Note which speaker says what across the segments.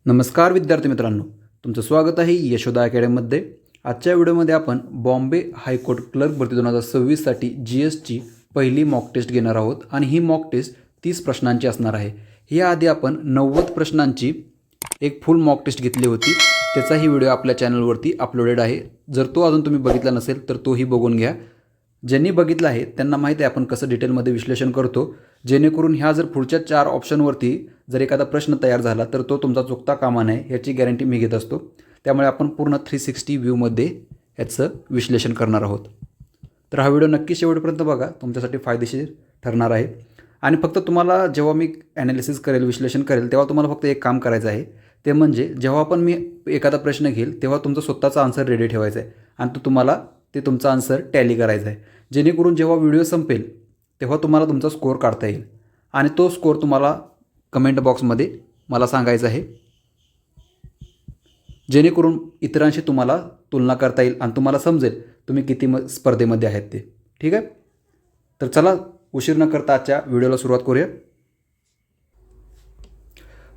Speaker 1: नमस्कार विद्यार्थी मित्रांनो, तुमचं स्वागत आहे यशोदा अकॅडमीमध्ये. आजच्या व्हिडिओमध्ये आपण बॉम्बे हायकोर्ट क्लर्क भरती 2026साठी GSची पहिली मॉक टेस्ट घेणार आहोत आणि ही मॉक टेस्ट 30 प्रश्नांची असणार आहे. याआधी आपण 90 प्रश्नांची एक फुल मॉक टेस्ट घेतली होती, त्याचाही व्हिडिओ आपल्या चॅनलवरती अपलोडेड आहे. जर तो अजून तुम्ही बघितला नसेल तर तोही बघून घ्या. ज्यांनी बघितलं आहे त्यांना माहिती आहे आपण कसं डिटेलमध्ये विश्लेषण करतो, जेणेकरून ह्या जर पुढच्या 4 ऑप्शनवरती जर एखादा प्रश्न तयार झाला तर तो तुमचा चुकता कामा नये याची गॅरंटी मी घेत असतो. त्यामुळे आपण पूर्ण 360 व्ह्यूमध्ये याचं विश्लेषण करणार आहोत. तर हा व्हिडिओ नक्की शेवटपर्यंत बघा, तुमच्यासाठी फायदेशीर ठरणार आहे. आणि फक्त तुम्हाला जेव्हा मी ॲनालिसिस करेल, विश्लेषण करेल, तेव्हा तुम्हाला फक्त एक काम करायचं आहे, ते म्हणजे जेव्हा पण मी एखादा प्रश्न घेईल तेव्हा तुमचा स्वतःचा आन्सर रेडी ठेवायचा आहे आणि तो तुम्हाला तुमचा आन्सर टॅली करायचा आहे, जेणेकरून जेव्हा व्हिडिओ संपेल तेव्हा तुम्हाला तुमचा स्कोअर काढता येईल आणि तो स्कोअर तुम्हाला कमेंट बॉक्समध्ये मला सांगायचा आहे, जेणेकरून इतरांशी तुम्हाला तुलना करता येईल आणि तुम्हाला समजेल तुम्ही किती स्पर्धेमध्ये आहेत ते. ठीक आहे, तर चला उशीर न करता आजच्या व्हिडिओला सुरुवात करूया.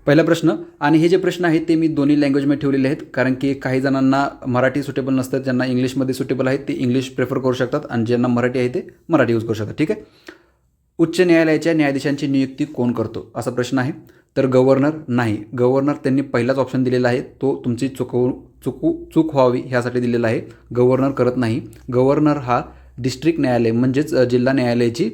Speaker 1: पहिला प्रश्न, आणि हे जे प्रश्न आहेत ते मी दोन्ही लँग्वेजमध्ये ठेवलेले आहेत, कारण की काही जणांना मराठी सुटेबल नसतं, ज्यांना इंग्लिशमध्ये सुटेबल आहेत ते इंग्लिश प्रेफर करू शकतात आणि ज्यांना मराठी आहे ते मराठी यूज करू शकतात. ठीक आहे. उच्च न्यायालयाच्या न्यायाधीशांची नियुक्ती कोण करतो असा प्रश्न आहे. तर गव्हर्नर नाही, गव्हर्नर त्यांनी पहिलाच ऑप्शन दिलेला आहे, तो तुमची चूक व्हावी ह्यासाठी दिलेला आहे. गव्हर्नर करत नाही. गव्हर्नर हा डिस्ट्रिक्ट न्यायालय म्हणजेच जिल्हा न्यायालयाची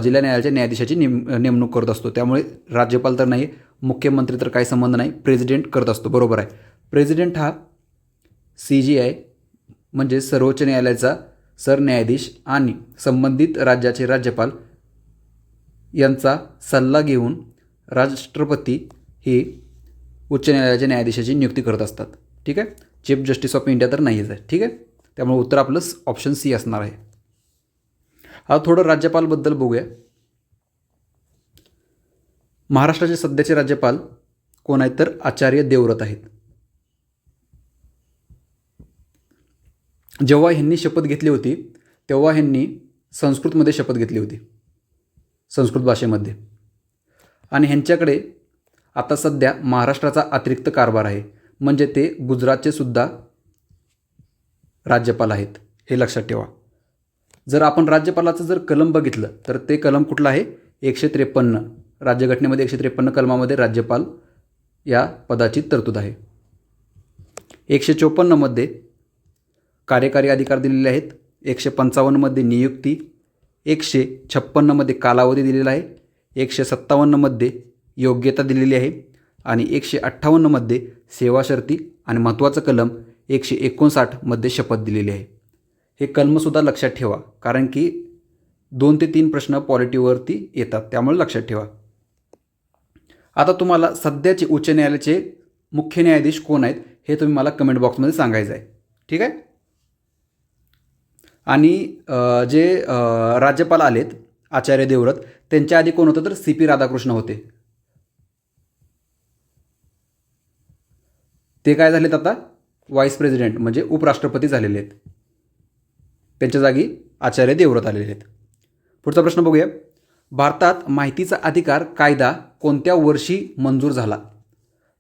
Speaker 1: जिल्हा न्यायालयाच्या न्यायाधीशाची नेमणूक करत असतो. त्यामुळे राज्यपाल तर नाही, मुख्यमंत्री तर काही संबंध नाही, प्रेसिडेंट करत असतो. बरोबर आहे. प्रेसिडेंट हा CJI म्हणजे सर्वोच्च न्यायालयाचा सरन्यायाधीश आणि संबंधित राज्याचे राज्यपाल यांचा सल्ला घेऊन राष्ट्रपती ही उच्च न्यायालयाच्या न्यायाधीशाची नियुक्ती करत असतात. ठीक आहे. चीफ जस्टिस ऑफ इंडिया तर नाहीच आहे. ठीक आहे. त्यामुळे उत्तर आपलं ऑप्शन C असणार आहे. आता थोडं राज्यपालबद्दल बघूया. महाराष्ट्राचे सध्याचे राज्यपाल कोण आहेत तर आचार्य देवव्रत आहेत. जेव्हा ह्यांनी शपथ घेतली होती तेव्हा ह्यांनी संस्कृतमध्ये शपथ घेतली होती, संस्कृत भाषेमध्ये. आणि ह्यांच्याकडे आता सध्या महाराष्ट्राचा अतिरिक्त कारभार आहे, म्हणजे ते गुजरातचे सुद्धा राज्यपाल आहेत, हे लक्षात ठेवा. जर आपण राज्यपालाचं जर कलम बघितलं तर ते कलम कुठलं आहे, 153. राज्यघटनेमध्ये 153 कलमामध्ये राज्यपाल या पदाची तरतूद आहे. 154 मध्ये कार्यकारी अधिकार दिलेले आहेत, 155 मध्ये नियुक्ती, 156 मध्ये कालावधी दिलेला आहे, 157 मध्ये योग्यता दिलेली आहे आणि 158 मध्ये सेवा शर्ती आणि महत्त्वाचं कलम 159 मध्ये शपथ दिलेली आहे. हे कलमसुद्धा लक्षात ठेवा, कारण की 2 ते 3 प्रश्न पॉलिटीवरती येतात, त्यामुळे लक्षात ठेवा. आता तुम्हाला सध्याचे उच्च न्यायालयाचे मुख्य न्यायाधीश कोण आहेत हे तुम्ही मला कमेंट बॉक्समध्ये सांगायचं आहे. ठीक आहे. आणि जे राज्यपाल आलेत आचार्य देवव्रत, त्यांच्या आधी कोण होतं तर CP राधाकृष्ण होते. ते काय झालेत आता व्हाईस प्रेसिडेंट म्हणजे उपराष्ट्रपती झालेले आहेत. त्यांच्या जागी आचार्य देवव्रत आलेले आहेत. पुढचा प्रश्न बघूया. भारतात माहितीचा अधिकार कायदा कोणत्या वर्षी मंजूर झाला?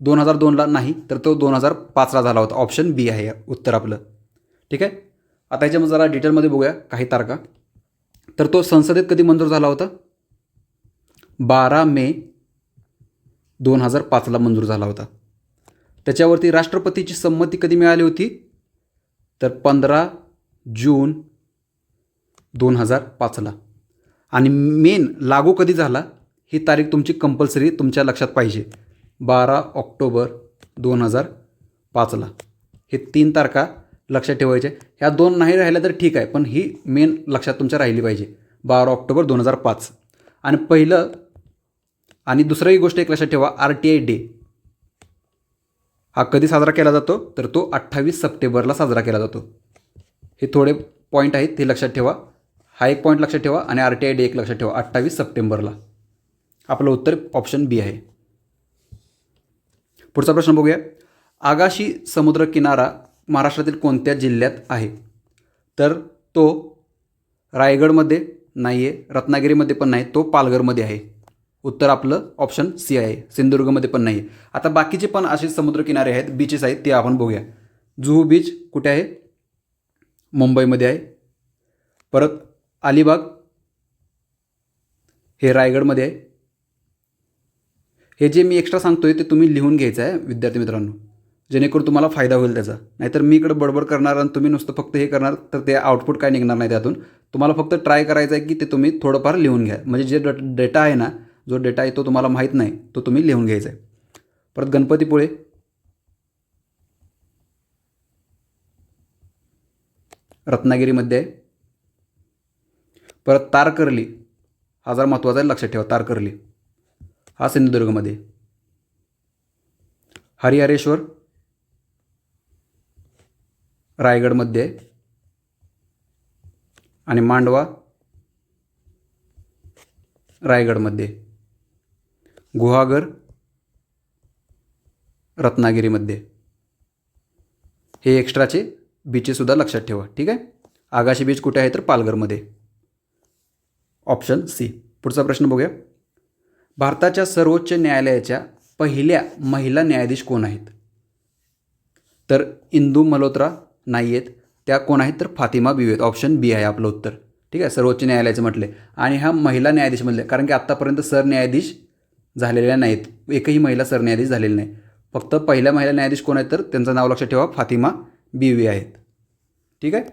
Speaker 1: 2002ला नाही, तर तो 2005ला झाला होता. ऑप्शन B आहे उत्तर आपलं. ठीक आहे. आता याच्यामध्ये जरा डिटेलमध्ये बघूया काही तारखा. तर तो संसदेत कधी मंजूर झाला होता? 12 मे 2005ला मंजूर झाला होता. त्याच्यावरती राष्ट्रपतीची संमती कधी मिळाली होती तर 15 जून 2005ला. आणि मेन लागू कधी झाला ही तारीख तुमची कंपल्सरी तुमच्या लक्षात पाहिजे, 12 ऑक्टोबर 2005ला. हे 3 तारखा लक्षात ठेवायचे. ह्या 2 नाही राहिल्या तर ठीक आहे, पण ही मेन लक्षात तुमच्या राहिली पाहिजे, 12 ऑक्टोबर 2005. आणि पहिलं आणि दुसरी गोष्ट एक लक्षात ठेवा, RTI डे हा कधी साजरा केला जातो तर तो 28 सप्टेंबरला साजरा केला जातो. हे थोडे पॉईंट आहेत ते लक्षात ठेवा. हा एक पॉईंट लक्षात ठेवा आणि RTI डे एक लक्षात ठेवा, 28 सप्टेंबरला. आपलं उत्तर ऑप्शन B आहे. पुढचा प्रश्न बघूया. आगाशी समुद्रकिनारा महाराष्ट्रातील कोणत्या जिल्ह्यात आहे? तर तो रायगडमध्ये नाही आहे, रत्नागिरीमध्ये पण नाही, तो पालघरमध्ये आहे. उत्तर आपलं ऑप्शन सी आहे, सिंधुदुर्गमध्ये पण नाही आहे. आता बाकीचे पण असे समुद्रकिनारे आहेत, बीचेस आहेत, ते आपण बघूया. जुहू बीच कुठे आहे? मुंबईमध्ये आहे. परत अलिबाग हे रायगडमध्ये आहे. हे जे मी एक्स्ट्रा सांगतोय ते तुम्ही लिहून घ्यायचं आहे विद्यार्थी मित्रांनो, जेणेकरून तुम्हाला फायदा होईल त्याचा. नाहीतर मी इकडं बडबड करणार आणि तुम्ही नुसतं फक्त हे करणार तर ते आउटपुट काय निघणार नाही त्यातून. तुम्हाला फक्त ट्राय करायचं आहे की ते तुम्ही थोडंफार लिहून घ्या, म्हणजे जे डेटा आहे ना, जो डेटा आहे तो तुम्हाला माहीत नाही तो तुम्ही लिहून घ्यायचा आहे. परत गणपतीपुळे, रत्नागिरीमध्ये आहे. परत तारकर्ली हा जरा महत्त्वाचा आहे, लक्षात ठेवा. तारकर्ली हा सिंधुदुर्गमध्ये. हरिहरेश्वर रायगडमध्ये आहे. आणि मांडवा रायगडमध्ये. गुहागर रत्नागिरीमध्ये. हे एक्स्ट्राचे बीचेससुद्धा लक्षात ठेवा, ठीक आहे. आगाशी बीच कुठे आहे तर पालघरमध्ये. Option C. पुढचा प्रश्न बघूया. भारताच्या सर्वोच्च न्यायालयाच्या पहिल्या महिला न्यायाधीश कोण आहेत? तर इंदू मल्होत्रा नाही आहेत. त्या कोण आहेत तर फातिमा बिबी आहेत. ऑप्शन बी आहे आपलं उत्तर, ठीक आहे. सर्वोच्च न्यायालयाचे म्हटले आणि ह्या महिला न्यायाधीश म्हटले कारण की आत्तापर्यंत सरन्यायाधीश झालेल्या नाहीत, एकही महिला सरन्यायाधीश झालेली नाही. फक्त पहिल्या महिला न्यायाधीश कोण आहेत तर त्यांचं नाव लक्षात ठेवा, फातिमा बिबी आहेत, ठीक आहे.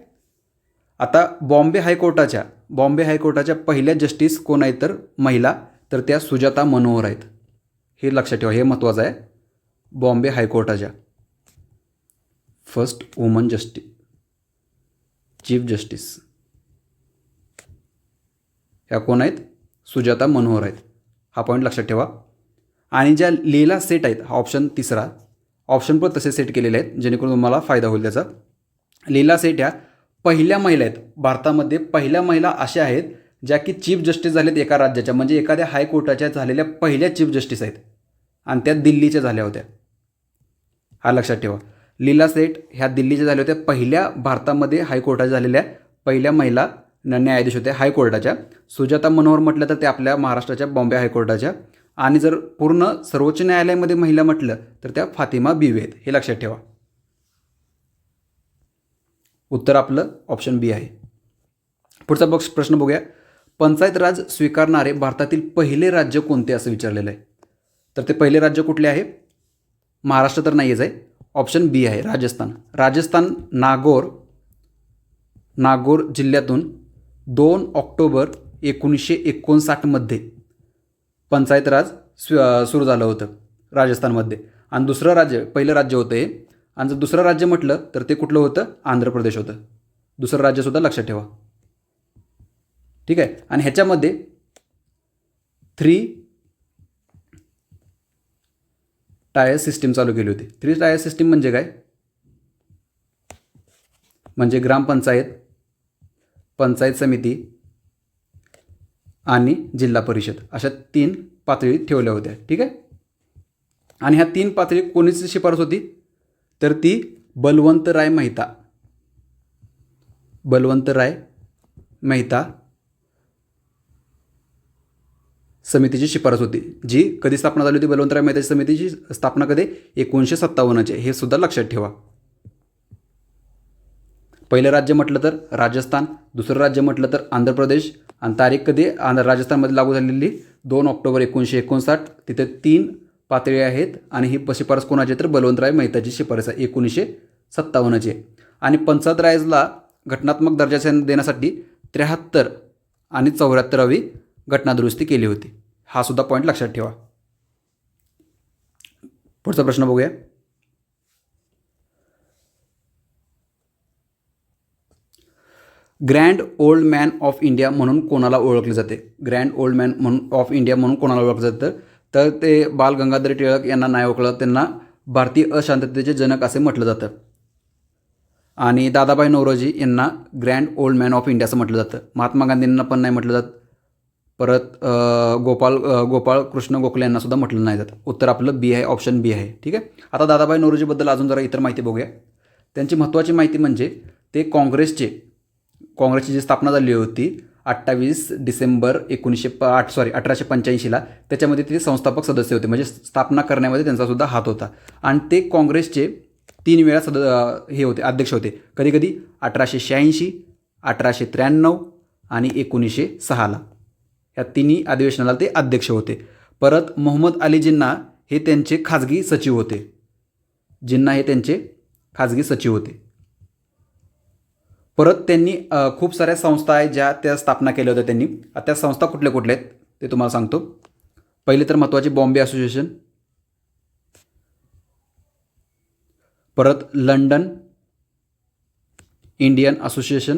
Speaker 1: आता बॉम्बे हायकोर्टाच्या पहिल्या जस्टिस कोण आहेत तर महिला, तर त्या सुजाता मनोहर आहेत. हे लक्षात ठेवा, हे महत्त्वाचं आहे. बॉम्बे हायकोर्टाच्या फर्स्ट वुमन चीफ जस्टिस ह्या कोण आहेत? सुजाता मनोहर आहेत. हा पॉईंट लक्षात ठेवा. आणि ज्या लीला सेट आहेत, हा ऑप्शन तिसरा, ऑप्शन पण तसे सेट केलेले आहेत जेणेकरून तुम्हाला फायदा होईल त्याचा. लीला सेट ह्या पहिल्या महिला आहेत भारतामध्ये. पहिल्या महिला अशा आहेत ज्या की चीफ जस्टिस झालेत एका राज्याच्या, म्हणजे एखाद्या हायकोर्टाच्या झालेल्या पहिल्या चीफ जस्टिस आहेत आणि त्या दिल्लीच्या झाल्या होत्या. हा लक्षात ठेवा. लीला सेठ ह्या दिल्लीच्या झाल्या होत्या, पहिल्या भारतामध्ये हायकोर्टाच्या झालेल्या पहिल्या महिला न्यायाधीश होत्या हायकोर्टाच्या. सुजाता मनोहर म्हटलं तर ते आपल्या महाराष्ट्राच्या बॉम्बे हायकोर्टाच्या. आणि जर पूर्ण सर्वोच्च न्यायालयामध्ये महिला म्हटलं तर त्या फातिमा बिबी आहेत. हे लक्षात ठेवा. उत्तर आपलं ऑप्शन बी आहे. पुढचा प्रश्न बघूया. पंचायत राज स्वीकारणारे भारतातील पहिले राज्य कोणते असं विचारलेलं आहे. तर ते पहिले राज्य कुठले आहे? महाराष्ट्र तर नाहीच आहे. ऑप्शन बी आहे, राजस्थान. नागौर जिल्ह्यातून 2 ऑक्टोबर 1959 पंचायत राज सुरू झालं होतं राजस्थानमध्ये. आणि दुसरं राज्य, पहिलं राज्य होतं हे. आणि जर दुसरं राज्य म्हटलं तर ते कुठलं होतं? आंध्र प्रदेश होतं. दुसरं राज्यसुद्धा लक्षात ठेवा, ठीक आहे. आणि ह्याच्यामध्ये 3 टायर सिस्टीम चालू केली होती. 3 टायर सिस्टीम म्हणजे काय? म्हणजे ग्रामपंचायत, पंचायत समिती आणि जिल्हा परिषद अशा 3 पातळी ठेवल्या होत्या, ठीक आहे. आणि ह्या 3 पातळी कोणीची शिफारस होती तर ती बलवंतराय मेहता समितीची शिफारस होती. जी कधी स्थापना झाली होती? बलवंतराय मेहता समितीची स्थापना कधी? 1957 हे सुद्धा लक्षात ठेवा. पहिलं राज्य म्हटलं तर राजस्थान, दुसरं राज्य म्हटलं तर आंध्र प्रदेश. आणि तारीख कधी राजस्थानमध्ये लागू झालेली? 2 ऑक्टोबर 1959. तिथे 3 पातळी आहेत आणि ही शिफारस कोणाची तर बलवंतराय मेहताची शिफारस आहे 1957. आणि पंचायत राजला घटनात्मक दर्जा देण्यासाठी 73 आणि 74वी घटनादुरुस्ती केली होती. हा सुद्धा पॉईंट लक्षात ठेवा. पुढचा प्रश्न बघूया. Grand old man of India म्हणून कोणाला ओळखले जाते? Grand old man of India म्हणून कोणाला ओळखलं जातं? तर ते बाल गंगाधर टिळक यांना नाही ओळखलं. त्यांना भारतीय अशांततेचे जनक असे म्हटलं जातं. आणि दादाभाई नौरोजी यांना grand old man of India असं म्हटलं जातं. महात्मा गांधींना पण नाही म्हटलं जात. परत गोपाळ कृष्ण गोखले यांना सुद्धा म्हटलं नाही जात. उत्तर आपलं बी आहे, ऑप्शन बी आहे, ठीक आहे. आता दादाभाई नौरोजीबद्दल अजून जरा इतर माहिती बघूया. त्यांची महत्त्वाची माहिती म्हणजे ते काँग्रेसची जी स्थापना झाली होती 28 डिसेंबर 1885ला त्याच्यामध्ये ते संस्थापक सदस्य होते, म्हणजे स्थापना करण्यामध्ये त्यांचासुद्धा हात होता. आणि ते काँग्रेसचे 3 वेळा हे होते, अध्यक्ष होते. कधी कधी 1886, 1893 आणि 1906ला या तिन्ही अधिवेशनाला ते अध्यक्ष होते. परत मोहम्मद अली जिन्ना हे त्यांचे खाजगी सचिव होते. जिन्ना हे त्यांचे खाजगी सचिव होते. परत त्यांनी खूप साऱ्या संस्था आहेत ज्या त्या स्थापना केल्या होत्या त्यांनी. त्या संस्था कुठल्या कुठल्या आहेत ते तुम्हाला सांगतो. पहिली तर महत्त्वाची बॉम्बे असोसिएशन, परत लंडन इंडियन असोसिएशन,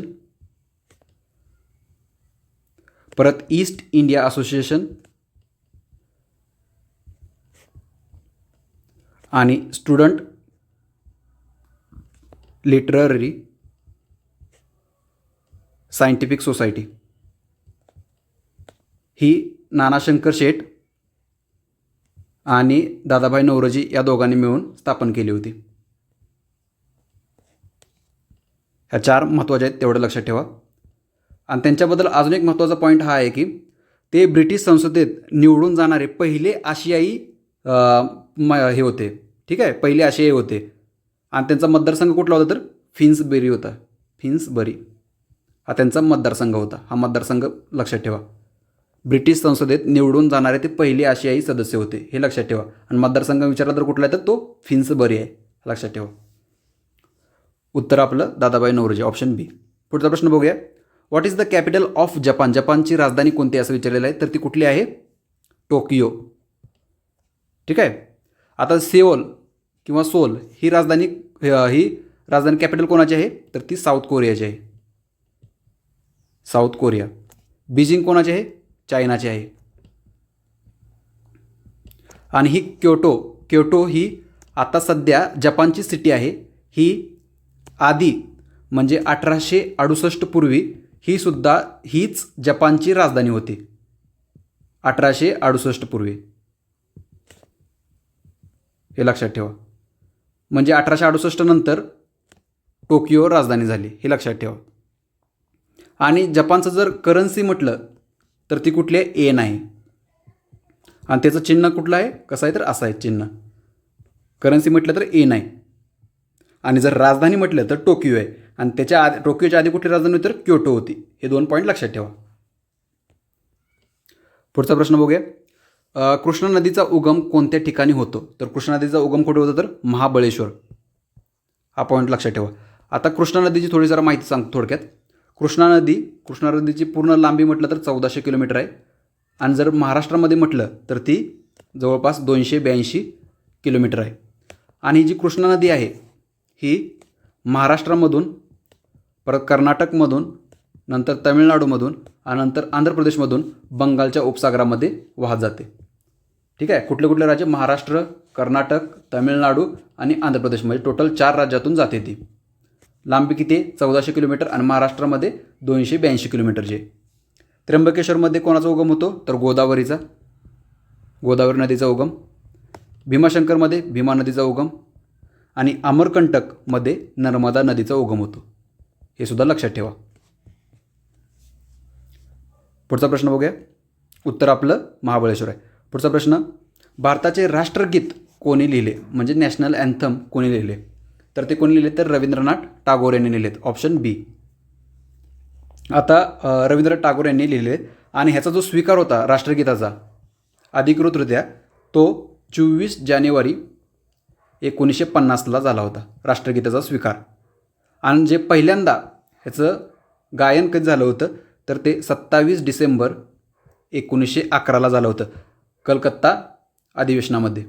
Speaker 1: परत ईस्ट इंडिया असोसिएशन आणि स्टुडंट लिटररी सायंटिफिक सोसायटी. ही नानाशंकर शेठ आणि दादाभाई नौरोजी या दोघांनी मिळून स्थापन केली होती. ह्या 4 महत्त्वाच्या आहेत, तेवढं लक्षात ठेवा. आणि त्यांच्याबद्दल अजून एक महत्त्वाचा पॉईंट हा आहे की ते ब्रिटिश संसदेत निवडून जाणारे पहिले आशियाई हे होते. ठीक आहे, पहिले आशियाई होते. आणि त्यांचा मतदारसंघ कुठला होता तर फिन्सबरी होता. फिन्सबरी हा त्यांचा मतदारसंघ होता. हा मतदारसंघ लक्षात ठेवा. ब्रिटिश संसदेत निवडून जाणारे ते पहिले आशियाई सदस्य होते, हे लक्षात ठेवा. आणि मतदारसंघ विचारला तर कुठला आहे तर तो फिन्सबरी आहे, लक्षात ठेवा. उत्तर आपलं दादाभाई नौरोजी, ऑप्शन बी. पुढचा प्रश्न बघूया. What is the capital of Japan? जपानची राजधानी कोणती असं विचारलेलं आहे, तर ती कुठली आहे? टोकियो. ठीक आहे. आता सेओल किंवा सोल ही राजधानी कॅपिटल कोणाची आहे तर ती साऊथ कोरियाची आहे. South Korea. बीजिंग कोणाची आहे? चायनाची आहे. आणि ही क्योटो ही आता सध्या जपानची सिटी आहे. ही आधी म्हणजे 1868 पूर्वी ही सुद्धा हीच जपानची राजधानी होती. 1868 पूर्वी, हे लक्षात ठेवा. म्हणजे 1868 नंतर टोकियो राजधानी झाली, हे लक्षात ठेवा. आणि जपानचं जर करन्सी म्हटलं तर ती कुठली आहे? येन आहे. आणि त्याचं चिन्ह कुठलं आहे? कसं आहे तर असं आहे चिन्ह. करन्सी म्हटलं तर येन आहे. आणि जर राजधानी म्हटलं तर टोकियो आहे. आणि टोकियोच्या आधी कुठली राजधानी होती तर क्योटो होती. हे 2 पॉईंट लक्षात ठेवा. पुढचा प्रश्न बघूया. कृष्णा नदीचा उगम कोणत्या ठिकाणी होतो? तर कृष्णा नदीचा उगम कुठे होतो तर महाबळेश्वर. हा पॉईंट लक्षात ठेवा. आता कृष्णा नदीची थोडी जरा माहिती सांगतो थोडक्यात. कृष्णा नदीची पूर्ण लांबी म्हटलं तर 1400 किलोमीटर आहे. आणि जर महाराष्ट्रामध्ये म्हटलं तर ती जवळपास 282 किलोमीटर आहे. आणि ही जी कृष्णा नदी आहे ही महाराष्ट्रामधून, परत कर्नाटकमधून, नंतर तमिळनाडूमधून आणि नंतर आंध्र प्रदेशमधून बंगालच्या उपसागरामध्ये वाहत जाते. ठीक आहे. कुठले राज्य? महाराष्ट्र, कर्नाटक, तमिळनाडू आणि आंध्र प्रदेश, म्हणजे टोटल 4 राज्यातून जाते ती. लांबी किती आहे? 1400 किलोमीटर. आणि महाराष्ट्रामध्ये 282 किलोमीटरची. त्र्यंबकेश्वरमध्ये कोणाचा उगम होतो तर गोदावरी नदीचा उगम. भीमाशंकरमध्ये भीमा नदीचा उगम. आणि अमरकंटकमध्ये नर्मदा नदीचा उगम होतो. हे सुद्धा लक्षात ठेवा. पुढचा प्रश्न बघूया. उत्तर आपलं महाबळेश्वर आहे. पुढचा प्रश्न. भारताचे राष्ट्रगीत कोणी लिहिले? म्हणजे नॅशनल अँथम कोणी लिहिले? तर ते कोणी लिहिले तर रवींद्रनाथ टागोर यांनी लिहिलेत, ऑप्शन बी. आता रवींद्रनाथ टागोर यांनी लिहिले. आणि ह्याचा जो स्वीकार होता राष्ट्रगीताचा अधिकृतरित्या तो 24 जानेवारी 1950ला झाला होता, राष्ट्रगीताचा स्वीकार. आणि जे पहिल्यांदा ह्याचं गायन कधी झालं होतं तर ते 27 डिसेंबर 1911ला झालं होतं, कलकत्ता अधिवेशनामध्ये.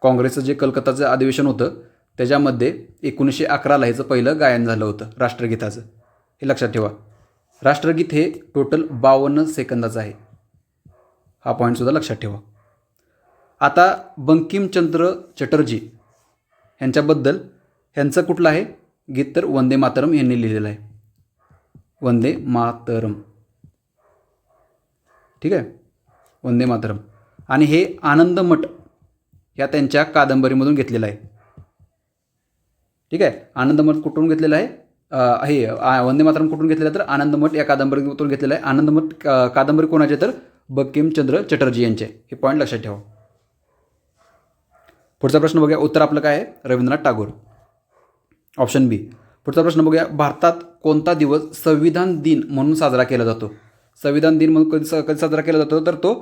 Speaker 1: काँग्रेसचं जे कलकत्ताचं अधिवेशन होतं त्याच्यामध्ये 1911ला ह्याचं पहिलं गायन झालं होतं राष्ट्रगीताचं, हे लक्षात ठेवा. राष्ट्रगीत हे टोटल 52 सेकंदाचं आहे, हा पॉईंटसुद्धा लक्षात ठेवा. आता बंकिमचंद्र चटर्जी ह्यांच्याबद्दल, ह्यांचं कुठलं आहे गीत तर वंदे मातरम यांनी लिहिलेलं आहे, वंदे मातरम. ठीक आहे, वंदे मातरम. आणि हे आनंदमठ या त्यांच्या कादंबरीमधून घेतलेलं आहे. ठीक आहे, आनंदमठ कुठून घेतलेलं आहे वंदे मातरम कुठून घेतलेलं तर आनंदमठ या कादंबरीतून घेतलेलं आहे. आनंदमठ कादंबरी कोणाचे तर बंकिमचंद्र चटर्जी यांचे. हे पॉईंट लक्षात ठेवा. पुढचा प्रश्न बघूया. उत्तर आपलं काय आहे? रवींद्रनाथ टागोर. ऑप्शन बी. पुढचा प्रश्न बघूया. भारतात कोणता दिवस संविधान दिन म्हणून साजरा केला जातो? संविधान दिन म्हणून कधी साजरा केला जातो तर तो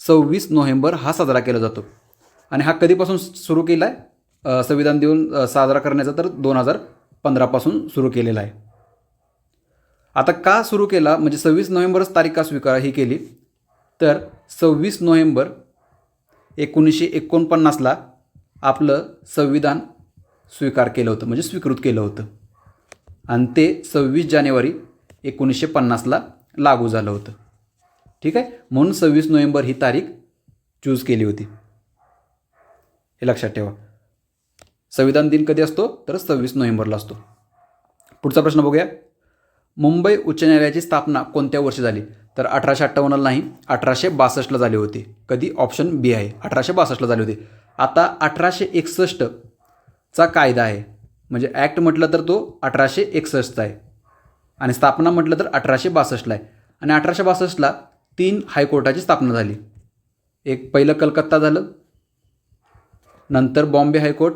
Speaker 1: 26 नोव्हेंबर हा साजरा केला जातो. आणि हा कधीपासून सुरू केला आहे संविधान दिन साजरा करण्याचा तर 2015पासून सुरू केलेला आहे. आता का सुरू केला म्हणजे 26 नोव्हेंबरच तारीख का ही केली तर 26 नोव्हेंबर 1949ला आपलं संविधान स्वीकार केलं होतं म्हणजे स्वीकृत केलं होतं आणि ते 26 जानेवारी 1950ला लागू झालं होतं. ठीक आहे. म्हणून 26 नोव्हेंबर ही तारीख चूज केली होती. हे लक्षात ठेवा. संविधान दिन कधी असतो तर 26 नोव्हेंबरला असतो. पुढचा प्रश्न बघूया. मुंबई उच्च न्यायालयाची स्थापना कोणत्या वर्षी झाली तर 1858ला नाही 1862ला झाली होती. कधी? ऑप्शन बी आहे 1862ला झाली होती. आता 1861चा कायदा आहे म्हणजे ॲक्ट म्हटलं तर तो 1861चा आहे आणि स्थापना म्हटलं तर 1862ला आहे. आणि 1862ला 3 हायकोर्टाची स्थापना झाली. एक पहिलं कलकत्ता झालं, नंतर बॉम्बे हायकोर्ट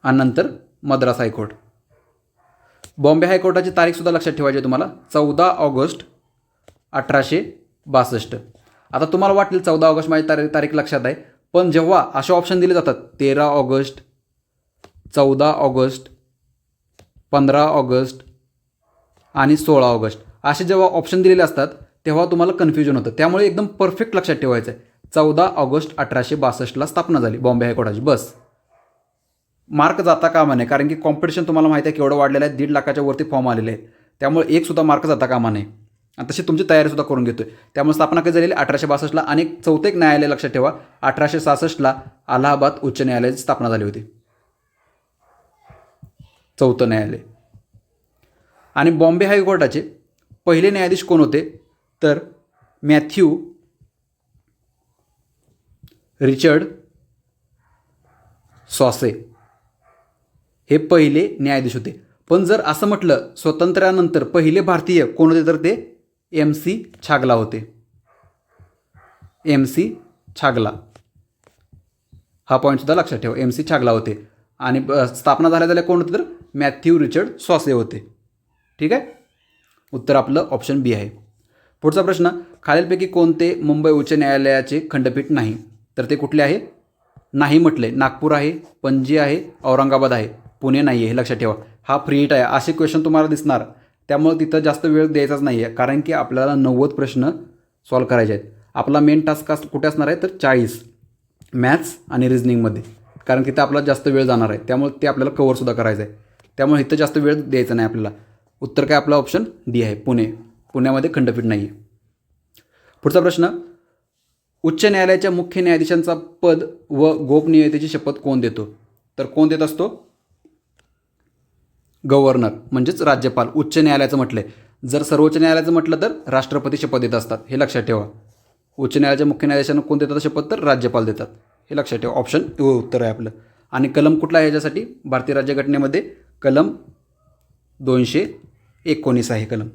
Speaker 1: आणि नंतर मद्रास हायकोर्ट. बॉम्बे हायकोर्टाची तारीखसुद्धा लक्षात ठेवायची आहे तुम्हाला 14 ऑगस्ट 1862. आता तुम्हाला वाटेल 14 ऑगस्ट माझी तारीख लक्षात आहे पण जेव्हा असे ऑप्शन दिले जातात 13 ऑगस्ट 14 ऑगस्ट 15 ऑगस्ट आणि 16 ऑगस्ट असे जेव्हा ऑप्शन दिलेले असतात तेव्हा तुम्हाला कन्फ्युजन होतं. त्यामुळे एकदम परफेक्ट लक्षात ठेवायचं आहे 14 ऑगस्ट 1862ला स्थापना झाली बॉम्बे हायकोर्टाची. बस. मार्क जाता कामा नये कारण की कॉम्पिटिशन तुम्हाला माहिती आहे केवढं वाढलेलं आहे. 1.5 लाखाच्या वरती फॉर्म आलेले आहेत त्यामुळे एकसुद्धा मार्क जाता कामा नये आणि तशी तुमची तयारीसुद्धा करून घेतो आहे. त्यामुळे स्थापना कधी झालेली 1862ला. आणि चौथं एक न्यायालय लक्षात ठेवा 1866ला अलाहाबाद उच्च न्यायालयाची स्थापना झाली होती. चौथं न्यायालय. आणि बॉम्बे हायकोर्टाचे पहिले न्यायाधीश कोण होते तर मॅथ्यू रिचर्ड सॉसे हे पहिले न्यायाधीश होते. पण जर असं म्हटलं स्वातंत्र्यानंतर पहिले भारतीय कोण होते तर ते MC छागला होते. MC छागला हा पॉईंटसुद्धा लक्षात ठेवा. MC छागला होते. आणि स्थापना झाल्या कोण होते तर मॅथ्यू रिचर्ड सॉसे होते. ठीक आहे. उत्तर आपलं ऑप्शन बी आहे. पुढचा प्रश्न. खालीलपैकी कोणते मुंबई उच्च न्यायालयाचे खंडपीठ नाही तर ते कुठले आहे? नाही म्हटले नागपूर आहे, पणजी आहे, औरंगाबाद आहे, पुणे नाही आहे. हे लक्षात ठेवा. हा फ्री हिट आहे. असे क्वेश्चन तुम्हाला दिसणार त्यामुळे तिथं जास्त वेळ द्यायचाच नाही आहे कारण की आपल्याला 90 प्रश्न सॉल्व करायचे आहेत. आपला मेन टास्क कुठे असणार आहे तर 40 मॅथ्स आणि रिझनिंगमध्ये कारण की तिथं आपला जास्त वेळ जाणार आहे त्यामुळे ते आपल्याला कवरसुद्धा करायचं आहे. त्यामुळे इथं जास्त वेळ द्यायचा नाही आपल्याला. उत्तर काय आपला ऑप्शन डी आहे पुणे. पुण्यामध्ये खंडपीठ नाही आहे. पुढचा प्रश्न. उच्च न्यायालयाच्या मुख्य न्यायाधीशांचा पद व गोपनीयतेची शपथ कोण देतो तर कोण देत असतो? गव्हर्नर म्हणजेच राज्यपाल. उच्च न्यायालयाचं म्हटलंय. जर सर्वोच्च न्यायालयाचं म्हटलं तर राष्ट्रपती शपथ देत असतात. हे लक्षात ठेवा. उच्च न्यायालयाच्या मुख्य न्यायाधीशांना कोण देतात शपथ तर राज्यपाल देतात. हे लक्षात ठेवा. ऑप्शन उत्तर आहे आपलं. आणि कलम कुठला आहे याच्यासाठी भारतीय राज्यघटनेमध्ये कलम 219 आहे कलम.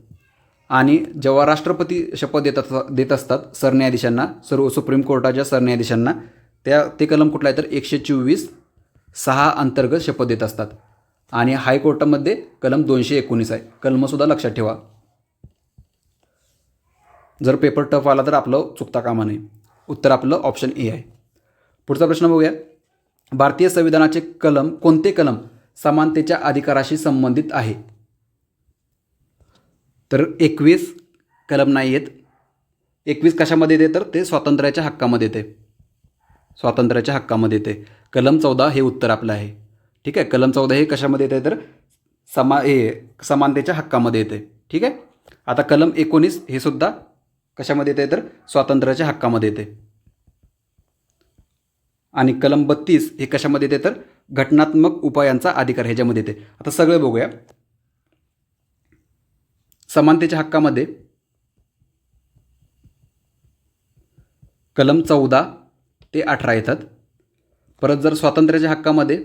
Speaker 1: आणि जेव्हा राष्ट्रपती शपथ देत असतात सरन्यायाधीशांना सुप्रीम कोर्टाच्या सरन्यायाधीशांना ते कलम कुठला आहे तर 124(6) अंतर्गत शपथ देत असतात. आणि हायकोर्टामध्ये कलम 219 आहे. कलमसुद्धा लक्षात ठेवा. जर पेपर टफ आला तर आपलं चुकता कामा नये. उत्तर आपलं ऑप्शन ए आहे. पुढचा प्रश्न बघूया. भारतीय संविधानाचे कोणते कलम समानतेच्या अधिकाराशी संबंधित आहे तर 21 कलम नाही आहेत. 21 कशामध्ये येते तर ते स्वातंत्र्याच्या हक्कामध्ये येते. स्वातंत्र्याच्या हक्कामध्ये येते. कलम 14 हे उत्तर आपलं आहे. ठीक आहे. कलम 14 हे कशामध्ये येते तर समानतेच्या हक्कामध्ये येते. ठीक आहे. आता कलम 19 हे सुद्धा कशामध्ये येते तर स्वातंत्र्याच्या हक्कामध्ये येते. आणि कलम 32 हे कशामध्ये येते तर घटनात्मक उपायांचा अधिकार ह्याच्यामध्ये येते. आता सगळे बघूया. समानतेच्या हक्कामध्ये कलम 14 ते 18 येतात. परत जर स्वातंत्र्याच्या हक्कामध्ये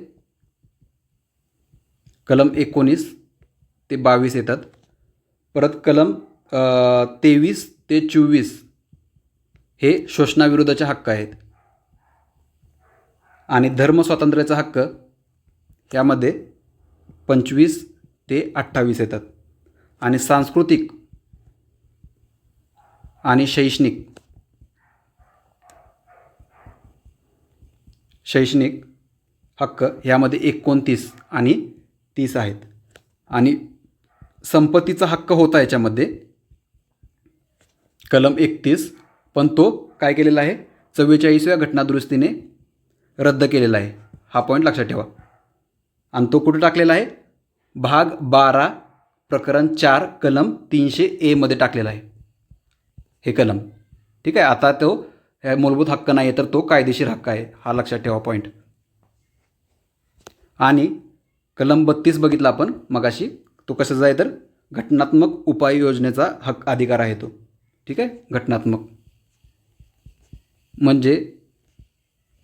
Speaker 1: कलम 19 ते 22 येतात. परत कलम 23 ते 24 हे शोषणाविरोधाचे हक्क आहेत. आणि धर्म स्वातंत्र्याचा हक्क यामध्ये 25 ते 28 येतात. आणि सांस्कृतिक आणि शैक्षणिक हक्क यामध्ये 29 आणि 30 आहेत. आणि संपत्तीचा हक्क होता याच्यामध्ये कलम 31, पण तो काय केलेला आहे, 44व्या घटनादुरुस्तीने रद्द केलेला आहे. हा पॉईंट लक्षात ठेवा. आणि तो कुठे टाकलेला आहे, भाग 12 प्रकरण 4 कलम 300A मध्ये टाकलेला आहे हे कलम. ठीक आहे. आता तो मूलभूत हक्क नाही आहे, तर तो कायदेशीर हक्क आहे. हा लक्षात ठेवा पॉईंट. आणि कलम 32 बघितला आपण मगाशी, तो कशाचा आहे तर घटनात्मक उपाययोजनेचा हक्क अधिकार आहे तो. ठीक आहे. घटनात्मक म्हणजे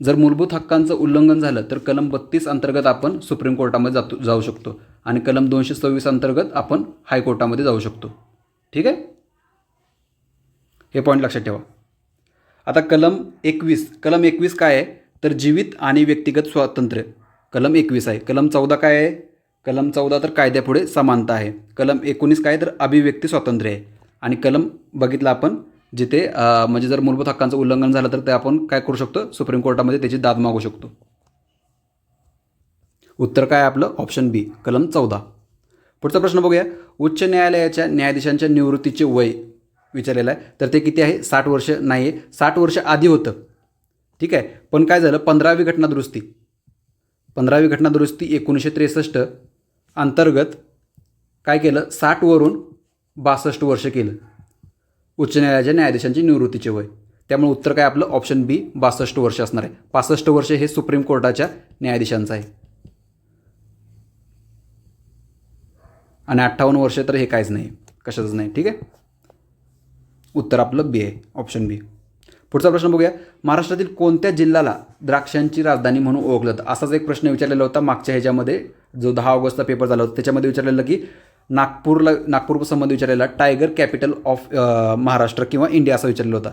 Speaker 1: जर मूलभूत हक्कांचं उल्लंघन झालं तर कलम 32 अंतर्गत आपण सुप्रीम कोर्टामध्ये जाऊ शकतो. आणि कलम 226 अंतर्गत आपण हायकोर्टामध्ये जाऊ शकतो. ठीक आहे. हे पॉईंट लक्षात ठेवा. आता कलम 21 काय आहे तर जीवित आणि व्यक्तिगत स्वातंत्र्य कलम 21 आहे. कलम 14 काय आहे, कलम 14 तर कायद्यापुढे समानता आहे. कलम 19 काय तर अभिव्यक्ती स्वातंत्र्य आहे. आणि कलम बघितलं आपण जिथे म्हणजे जर मूलभूत हक्कांचं उल्लंघन झालं तर ते आपण काय करू शकतो, सुप्रीम कोर्टामध्ये त्याची दाद मागू शकतो. उत्तर काय आपलं ऑप्शन बी कलम 14. पुढचा प्रश्न बघूया. उच्च न्यायालयाच्या न्यायाधीशांच्या निवृत्तीचे वय विचारलेलं आहे. तर ते किती आहे, 60 वर्ष नाही आहे, 60 वर्ष आधी होतं. ठीक आहे. पण काय झालं, 15वी घटनादुरुस्ती 1963 अंतर्गत काय केलं, 60 वरून 62 वर्ष केलं उच्च न्यायालयाच्या न्यायाधीशांची निवृत्तीचे वय. त्यामुळे उत्तर काय आपलं ऑप्शन बी 62 वर्ष असणार आहे. 65 वर्ष हे सुप्रीम कोर्टाच्या न्यायाधीशांचं आहे. आणि 58 वर्ष तर हे काहीच नाही, कशाचंच नाही. ठीक आहे. उत्तर आपलं बी आहे, ऑप्शन बी. पुढचा प्रश्न बघूया. महाराष्ट्रातील कोणत्या जिल्ह्याला द्राक्षांची राजधानी म्हणून ओळखलं जातं. असाच एक प्रश्न विचारलेला होता मागच्या ह्याच्यामध्ये, जो 10 ऑगस्टचा पेपर झाला होता त्याच्यामध्ये विचारलेलं की नागपूर संबंध विचारलेला टायगर कॅपिटल ऑफ महाराष्ट्र किंवा इंडिया असं विचारलेलं होता.